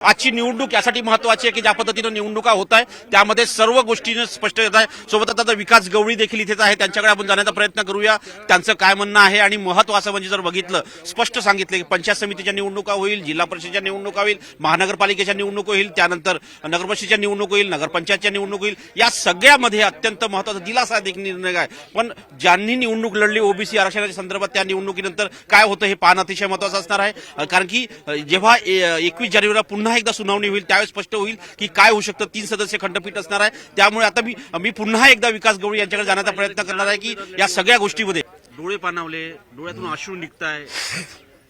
आजची निवडणूक यासाठी महत्वाची आहे की ज्या पद्धतीनं निवडणुका होत आहे त्यामध्ये सर्व गोष्टी स्पष्ट येत आहे। सोबतच आता विकास गवळी देखील इथेच आहे, त्यांच्याकडे आपण जाण्याचा प्रयत्न करूया, त्यांचं काय म्हणणं आहे। आणि महत्वाचं म्हणजे जर बघितलं स्पष्ट सांगितलं की पंचायत समितीच्या निवडणुका होईल, जिल्हा परिषदेच्या निवडणुका होईल, महानगरपालिकेच्या निवडणूक होईल, त्यानंतर नगरपरिषदेच्या निवडणूक होईल, नगरपंचायतच्या निवडणूक होईल। या सगळ्यामध्ये अत्यंत महत्वाचा दिलासा देखील निर्णय आहे। पण ज्यांनी निवडणूक लढली ओबीसी आरक्षणाच्या संदर्भात त्या निवडणुकीनंतर काय होतं हे पाहणं अतिशय महत्वाचं असणार आहे। कारण की जेव्हा 21 जानेवारीला पुन्हा एकदा सुनावणी होईल त्यावेळेस स्पष्ट होईल की काय होऊ शकतं। 3 सदस्य खंडपीठ असणार आहे। त्यामुळे आता मी पुन्हा एकदा विकास गवळी यांच्याकडे जाण्याचा प्रयत्न करणार आहे की या सगळ्या गोष्टीमध्ये डोळे पाणावले, डोळ्यातून अश्रू निघताय,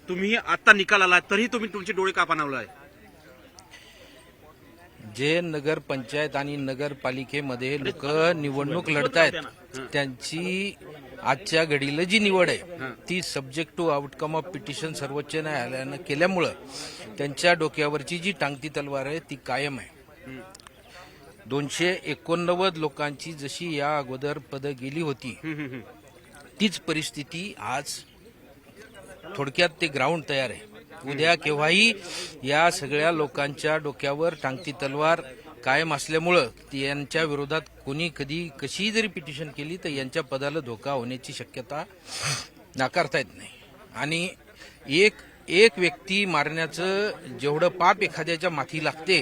तुम्ही आता निकाल आला तरी तुम्ही तुमचे डोळे का पाणावलाय? जे नगर पंचायत आणि नगरपालिकेमध्ये लोक निवडणूक लढतायत त्यांची आजच्या घडीला जी निवड आहे ती subject to outcome of petition सर्वोच्च न्यायालयानं केल्यामुळं त्यांच्या डोक्यावरची जी टांगती तलवार आहे ती कायम आहे। 289 लोकांची जशी या अगोदर पदं गेली होती तीच परिस्थिती आज थोडक्यात ते ग्राउंड तयार आहे। उद्या केव्हाही या सगळ्या लोकांच्या डोक्यावर टांगती तलवार कायम असल्यामुळं यांच्या विरोधात कोणी कधी कशी जरी पिटिशन केली तर यांच्या पदाला धोका होण्याची शक्यता नाकारता येत नाही। आणि एक व्यक्ती मारण्याचं जेवढं पाप एखाद्याच्या माथी लागते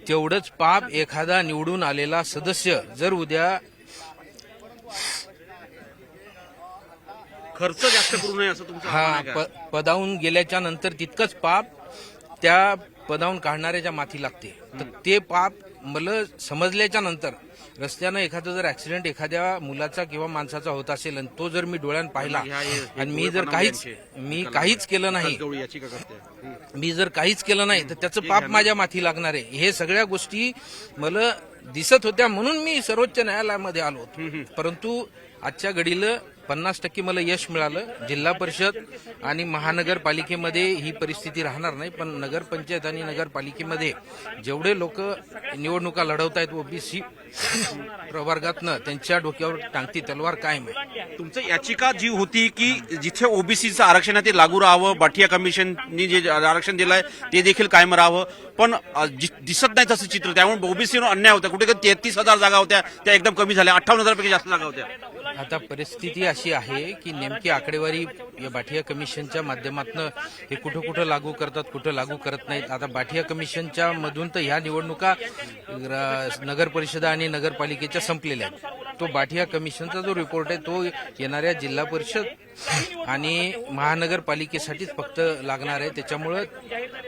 तेवढंच पाप एखादा निवडून आलेला सदस्य जर उद्या खर्च जास्त करू नये असं तुमचं पदावून गेल्याच्या नंतर तितकंच पाप त्या पदावून काढणाऱ्याच्या माथी लागते। तर ते पाप मला समजल्याच्या नंतर रस्त्यानं एखादा जर ऍक्सिडेंट एखाद्या मुलाचा किंवा माणसाचा होत असेल आणि तो जर मी डोळ्यानं पाहिला आणि मी काहीच केलं नाही तर त्याचं पाप माझ्या माथी लागणार आहे। हे सगळ्या गोष्टी मला दिसत होत्या म्हणून मी सर्वोच्च न्यायालयामध्ये आलो होतो। परंतु आजच्या घडीला 50% मला यश मिळालं। जिल्हा परिषद आणि महानगरपालिकेमध्ये ही परिस्थिती राहणार नाही, पण नगरपंचायत आणि नगरपालिकेमध्ये जेवढे लोक निवडणुका लढवत आहेत ओबीसी प्रवर्गातनं त्यांच्या डोक्यावर टांगती तलवार कायम आहे। तुमचं याचिका जी होती की जिथे ओबीसीचं आरक्षण आहे ते लागू राहावं, बाठिया कमिशननी जे आरक्षण दिलंय ते देखील कायम राहावं, पण दिसत नाही तसं चित्र। त्यामुळे ओबीसीवर अन्याय होता। कुठे 33,000 जागा होत्या त्या एकदम कमी झाल्या, 58,000 पेक्षा जास्त जागा होत्या। आता परिस्थिती अशी आहे की नेमकी आकडेवारी या बाठिया कमिशनच्या माध्यमातून हे कुठं लागू करतात कुठं लागू करत नाहीत। आता बाठिया कमिशनच्या मधून तर ह्या निवडणुका नगर परिषदा आणि नगरपालिकेच्या संपलेल्या आहेत। तो बाठिया कमिशनचा जो रिपोर्ट आहे तो येणाऱ्या जिल्हा परिषद आणि महानगरपालिकेसाठीच फक्त लागणार आहे। त्याच्यामुळं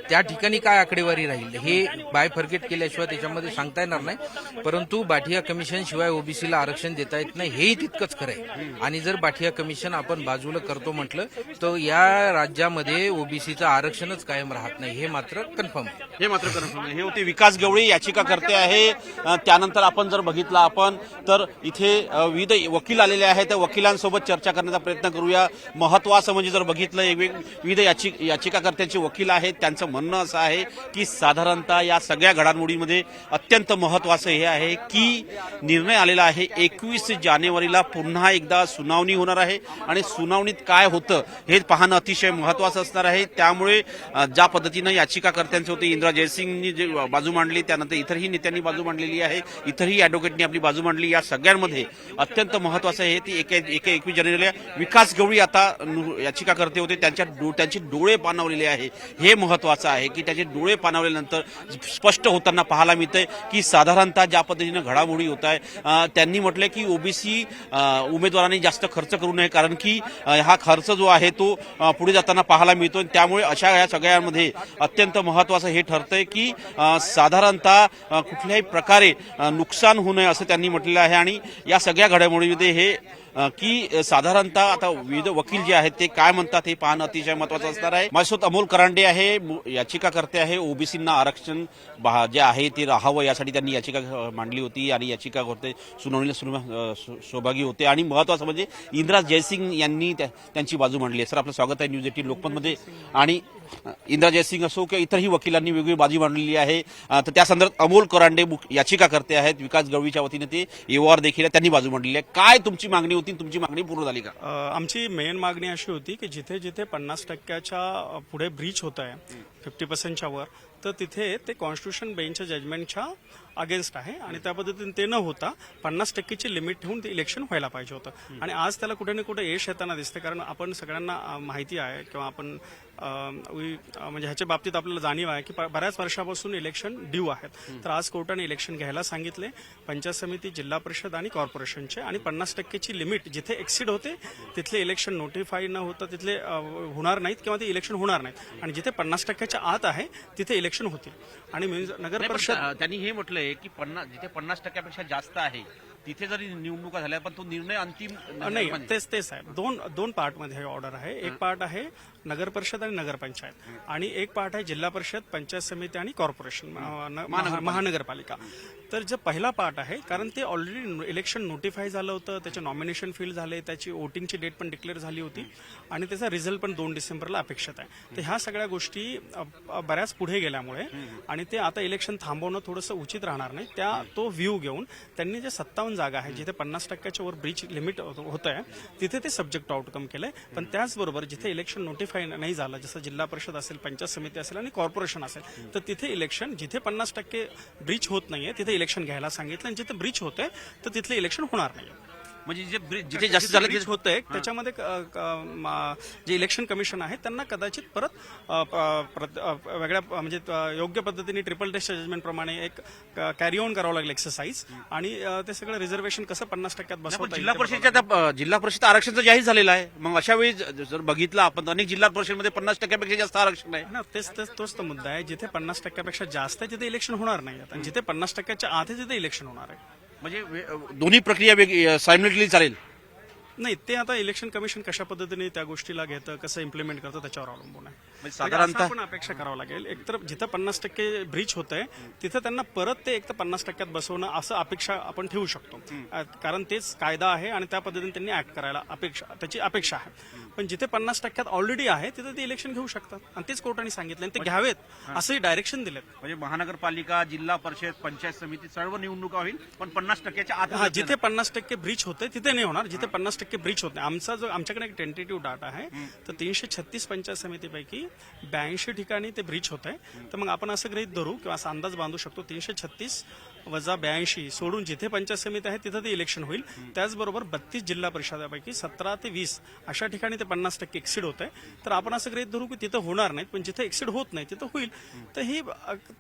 त्या ठिकाणी काय आकडेवारी राहील हे बायफर्केट केल्याशिवाय त्याच्यामध्ये सांगता येणार नाही। परंतु बाठिया कमिशन शिवाय ओबीसीला आरक्षण देता येत नाही हेही तितकंच खरं आहे। आणि जर बाठिया कमिशन आपण बाजूला करतो म्हटलं तर या राज्यामध्ये ओबीसीचं आरक्षणच कायम राहत नाही, हे मात्र कन्फर्म आहे। हे होते विकास गवळी याचिका करते आहे। त्यानंतर आपण जर बघितलं आपण तर इथे विविध वकील आलेले आहेत, त्या वकिलांसोबत चर्चा करण्याचा प्रयत्न करूया। महत्वाचं म्हणजे जर बघितलं विविध याचिकाकर्त्यांचे वकील आहेत, त्यांचं म्हणणं असं आहे की साधारणतः या सगळ्या घडामोडीमध्ये अत्यंत महत्वाचं हे आहे की निर्णय आलेला आहे 21 जानेवारीला पुन्हा एकदा सुनावणी होणार आहे आणि सुनावणीत काय होतं हे पाहणं अतिशय महत्वाचं असणार आहे। त्यामुळे ज्या पद्धतीनं याचिकाकर्त्यांचे होते इंदिरा जयसिंगनी जे बाजू मांडली, त्यानंतर इतरही नेत्यांनी बाजू मांडलेली आहे, इतरही ॲडव्होकेटनी आपली बाजू मांडली, या सगळ्यांमध्ये अत्यंत महत्वाचं आहे ती 21 जानेवारीला विकास गवळी आता याचिकाकर्ते होते त्यांचे डोळे पाणावलेले आहे। हे महत्वाचं आहे की त्याचे डोळे पाणावल्यानंतर स्पष्ट होताना पाहायला मिळतंय की साधारणतः ज्या पद्धतीनं घडामोडी होत आहे त्यांनी म्हटलंय की ओबीसी उमेदवारांनी जास्त खर्च करू नये, कारण की हा खर्च जो आहे तो पुढे जाताना पाहायला मिळतो। त्यामुळे अशा या सगळ्यामध्ये अत्यंत महत्वाचं हे ठरतंय की साधारणतः कुठल्याही प्रकारे नुकसान होऊ नये असं त्यांनी म्हटलेलं आहे। आणि या सगळ्या घडामोडीमध्ये हे की साधारणतः आता विविध वकील जे आहेत ते काय म्हणतात हे पाहणं अतिशय महत्वाचं असणार आहे। माझ्यासोबत अमोल करांडे आहे, याचिकाकर्ते आहे। ओबीसींना आरक्षण जे आहे ते राहावं यासाठी त्यांनी याचिका मांडली होती आणि याचिकाकर्ते सुनावणीला सहभागी होते। आणि महत्वाचं म्हणजे इंदिरा जयसिंग यांनी त्यांची बाजू मांडली आहे। सर, आपलं स्वागत आहे न्यूज 18 लोकमतमध्ये। आणि इंदिरा जयसिंग असो किंवा इतरही वकिलांनी वेगवेगळी बाजू मांडलेली आहे, तर त्या संदर्भात अमोल करांडे याचिकाकर्ते आहेत, विकास गवळीच्या वतीने ते एओआर देखील आहे, त्यांनी बाजू मांडलेली आहे। काय तुमची मागणी होती, तुमची मागणी पूर्ण झाली का? आमची मेन मागणी अशी होती की जिथे जिथे 50%च्या पुढे ब्रीच होत आहे 50%च्या वर, तर तिथे ते कॉन्स्टिट्यूशन बेंचच्या जजमेंटच्या अगेन्स्ट आहे आणि त्या पद्धतीने ते न होता 50%ची लिमिट ठेवून ते इलेक्शन व्हायला पाहिजे होतं आणि आज त्याला कुठे ना कुठे यश येताना दिसते कारण आपण सगळ्यांना माहिती आहे किंवा आपण म्हणजे ह्याच्या बाबतीत आपल्याला जाणीव आहे की बऱ्याच वर्षापासून इलेक्शन ड्यू आहेत तर आज कोर्टाने इलेक्शन घ्यायला सांगितले पंचायत समिती जिल्हा परिषद आणि कॉर्पोरेशनचे आणि 50%ची लिमिट जिथे एक्सीड होते तिथले इलेक्शन नोटिफाय न होतं तिथले होणार नाहीत किंवा ते इलेक्शन होणार नाहीत आणि जिथे 50%च्या आत आहे तिथे इलेक्शन होतील आणि नगर नाही, पण परिषद त्यांनी हे म्हटलंय की जिथे 50%पेक्षा जास्त आहे तिथे जरी निवडणुका झाल्या पण तो निर्णय अंतिम नाही तेच आहे दोन पार्टमध्ये हे ऑर्डर आहे एक पार्ट आहे नगर परिषद आणि नगरपंचायत आणि एक पार्ट आहे जिल्हा परिषद पंचायत समिती आणि कॉर्पोरेशन महानगरपालिका तर जो पहिला पार्ट आहे कारण ते ऑलरेडी इलेक्शन नोटिफाय झालं होतं त्याचे नॉमिनेशन फिल झाले त्याची वोटिंगची डेट पण डिक्लेअर झाली होती आणि त्याचा रिझल्ट पण 2 डिसेंबरला अपेक्षित आहे तर ह्या सगळ्या गोष्टी बऱ्याच पुढे गेल्यामुळे आणि ते आता इलेक्शन थांबवणं थोडंसं उचित राहणार नाही तो व्ह्यू घेऊन त्यांनी जे 57 जागा आहे जिथे 50%च्या वर ब्रीच लिमिट होत आहे तिथे ते सब्जेक्ट आउटकम केलंय पण त्याचबरोबर जिथे इलेक्शन नोटिफाय नाही झालं जसं जिल्हा परिषद असेल पंचायत समिती असेल आणि कॉर्पोरेशन असेल तर तिथे इलेक्शन जिथे 50% ब्रीच होत नाहीये तिथे इलेक्शन घ्यायला सांगितलं आणि जिथे ब्रीच होतंय तर तिथले इलेक्शन होणार नाही म्हणजे जिथे जास्त झालं ब्रीच होतंय त्याच्यामध्ये जे इलेक्शन कमिशन आहे त्यांना कदाचित परत वेगळ्या म्हणजे योग्य पद्धतीने ट्रिपल टेस्ट जजमेंट प्रमाणे एक कॅरी ऑन करावं लागलं एक्सरसाइज आणि ते सगळं रिझर्वेशन कसं 50% बसवता जिल्हा परिषदच्या जिल्हा परिषद आरक्षणचं जाहीर झालेलं आहे मग अशा वेळी जर बघितलं आपण अनेक जिल्हा परिषदमध्ये 50%पेक्षा जास्त आरक्षण आहे ना तोच तर मुद्दा आहे जिथे 50%पेक्षा जास्त आहे तिथे इलेक्शन होणार नाही आणि जिथे 50%च्या आत आहे तिथे इलेक्शन होणार आहे म्हणजे दोन्ही प्रक्रिया सायमल्टेनियसली चालेल नाही ते आता इलेक्शन कमिशन कशा पद्धतीने त्या गोष्टीला घेतं कसं इम्प्लिमेंट करतं त्याच्यावर अवलंबून आहे साधारणतः आपण अपेक्षा करावं लागेल एकतर जिथं 50% ब्रीच होत आहे तिथं त्यांना परत ते एक तर 50% बसवणं असं अपेक्षा आपण ठेवू शकतो कारण तेच कायदा आहे आणि त्या पद्धतीने त्यांनी ऍक्ट करायला त्याची अपेक्षा आहे पण जिथे 50% ऑलरेडी आहे तिथे ते इलेक्शन घेऊ शकतात आणि तेच कोर्टाने सांगितलं आणि ते घ्यावेत असंही डायरेक्शन दिलेत म्हणजे महानगरपालिका जिल्हा परिषद पंचायत समिती सर्व निवडणुका होईल पण 50%च्या आत जिथे 50% ब्रीच होते तिथे नाही होणार जिथे 50% ब्रीच होत नाही आमच्याकडे एक टेंटेटिव्ह डाटा आहे तर 336 पंचायत समितीपैकी 82 ठिकाणी ते ब्रीच होत आहे तर मग आपण असं गृहीत धरू किंवा असा अंदाज बांधू शकतो 336 वजा 82 सोडून जिथे पंचायत समिती आहे तिथे ते इलेक्शन होईल त्याचबरोबर 32 जिल्हा परिषदापैकी 17 ते 20 अशा ठिकाणी ते 50% एक्सीड होत आहे तर आपण असं गृहीत धरू की तिथं होणार नाही पण जिथे एक्सीड होत नाही तिथं होईल तर ही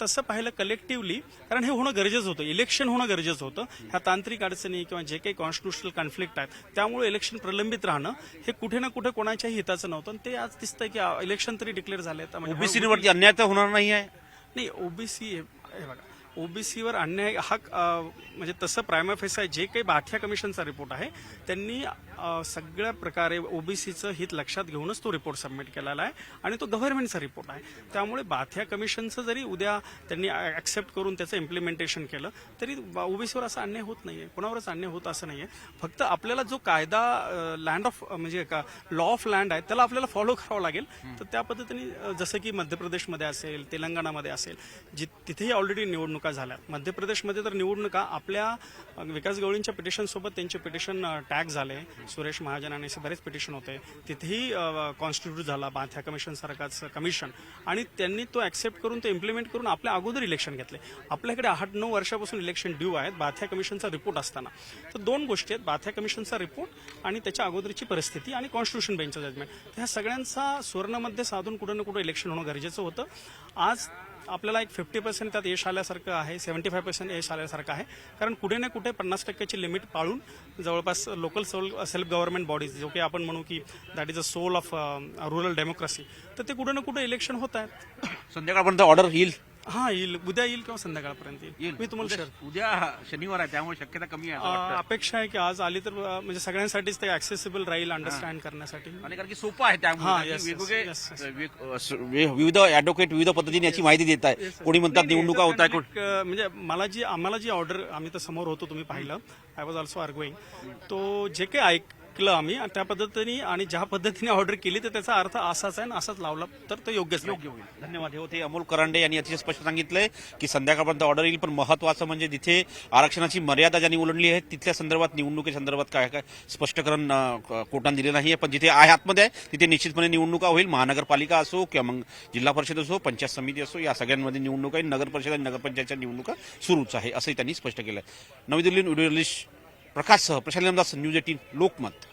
तसं पाहिलं कलेक्टिव्हली कारण हे होणं गरजेचं होतं इलेक्शन होणं गरजेचं होतं ह्या तांत्रिक अडचणी किंवा जे काही कॉन्स्टिट्युशनल कॉन्फ्लिक्ट आहेत त्यामुळे इलेक्शन प्रलंबित राहणं हे कुठे ना कुठे कोणाच्याही हिताचं नव्हतं आणि ते आज दिसतंय की इलेक्शन तरी डिक्लेअर झाले ओबीसीवरती अन्याय तर होणार नाही आहे नाही ओबीसी हे बघा ओबीसीवर अन्याय हा म्हणजे तसं प्रायमा फेस आहे जे काही बाठिया कमिशनचा रिपोर्ट आहे त्यांनी सगळ्या प्रकारे ओबीसीचं हित लक्षात घेऊनच तो रिपोर्ट सबमिट केलेला आहे आणि तो गव्हर्नमेंटचा रिपोर्ट आहे त्यामुळे बाठिया कमिशनचं जरी उद्या त्यांनी ऍक्सेप्ट करून त्याचं इम्प्लिमेंटेशन केलं तरी ओबीसीवर असा अन्याय होत नाहीये कोणावरच अन्याय होत असं नाहीये फक्त आपल्याला जो कायदा लँड ऑफ म्हणजे लॉ ऑफ लँड आहे त्याला आपल्याला फॉलो करावं लागेल तर त्या पद्धतीने जसं की मध्य प्रदेशमध्ये असेल तेलंगणामध्ये असेल तिथेही ऑलरेडी निवडणुका झाल्या मध्य प्रदेशमध्ये तर निवडणुका आपल्या विकास गवळींच्या पिटिशन सोबत त्यांचे पिटिशन टॅग झाले सुरेश महाजन आणि असे बरेच पिटिशन होते तिथेही कॉन्स्टिट्यूट झाला बाठिया कमिशन सारखाचं कमिशन आणि त्यांनी तो ऍक्सेप्ट करून तो इम्प्लिमेंट करून आपल्या अगोदर इलेक्शन घेतले आपल्याकडे 8-9 वर्षापासून इलेक्शन ड्यू आहेत बाठिया कमिशनचा रिपोर्ट असताना तर 2 गोष्टी आहेत बाठिया कमिशनचा रिपोर्ट आणि त्याच्या अगोदरची परिस्थिती आणि कॉन्स्टिट्यूशन बेंचचं जजमेंट ह्या सगळ्यांचा सुवर्णमध्ये साधून कुठं ना कुठं इलेक्शन होणं गरजेचं होतं आज आपल्याला एक 50% त्यात यश आल्यासारखं आहे 75% यश आल्यासारखं आहे कारण कुठे ना कुठे 50%ची लिमिट पाळून जवळपास लोकल सेल्फ गव्हर्नमेंट बॉडीज जो की आपण म्हणू की that is a soul of rural democracy तर ते कुठे ना कुठे इलेक्शन होत आहेत संध्याकाळपर्यंत ऑर्डर येईल हा येईल उद्या येईल किंवा संध्याकाळपर्यंत येईल मी तुम्हाला उद्या शनिवार आहे त्यामुळे शक्यता कमी आहे अपेक्षा आहे की आज आली तर म्हणजे सगळ्यांसाठीच ते ऍक्सेसिबल राहील अंडरस्टँड करण्यासाठी आणि कारण की सोपं आहे त्यामुळे वेगवेगळे विविध ऍडव्होकेट विविध पद्धतीने याची माहिती देत आहे कोणी म्हणतात निवडणुका होत आहे म्हणजे आम्हाला जी ऑर्डर आम्ही तर समोर होतो तुम्ही पाहिलं आय वॉज ऑल्सो आर्ग्युइंग तो जे काही ऐकलं आम्ही आणि त्या पद्धतीने आणि ज्या पद्धतीने ऑर्डर केली तर त्याचा अर्थ असाच आहे आणि असाच लावला तर तो योग्यच योग्य होईल. धन्यवाद. हे होते अमोल करांडे यांनी अतिशय स्पष्ट सांगितलंय की संध्याकाळपर्यंत ऑर्डर येईल, पण महत्वाचं म्हणजे जिथे आरक्षणाची मर्यादा ज्यांनी ओलांडली आहे तिथल्या संदर्भात निवडणुकीच्या संदर्भात काय काय स्पष्टीकरण कोर्टाने दिले नाही, पण जिथे आहे आतमध्ये आहे तिथे निश्चितपणे निवडणुका होईल. महानगरपालिका असो किंवा मग जिल्हा परिषद असो, पंचायत समिती असो, या सगळ्यांमध्ये निवडणुका आहे. नगर परिषद आणि नगरपंचायतच्या निवडणुका सुरूच आहे असंही त्यांनी स्पष्ट केलं. नवी दिल्लीहून व्हिडिओ जर्नलिस्ट प्रकाश सह प्रशांत दास, न्यूज 18 लोकमत.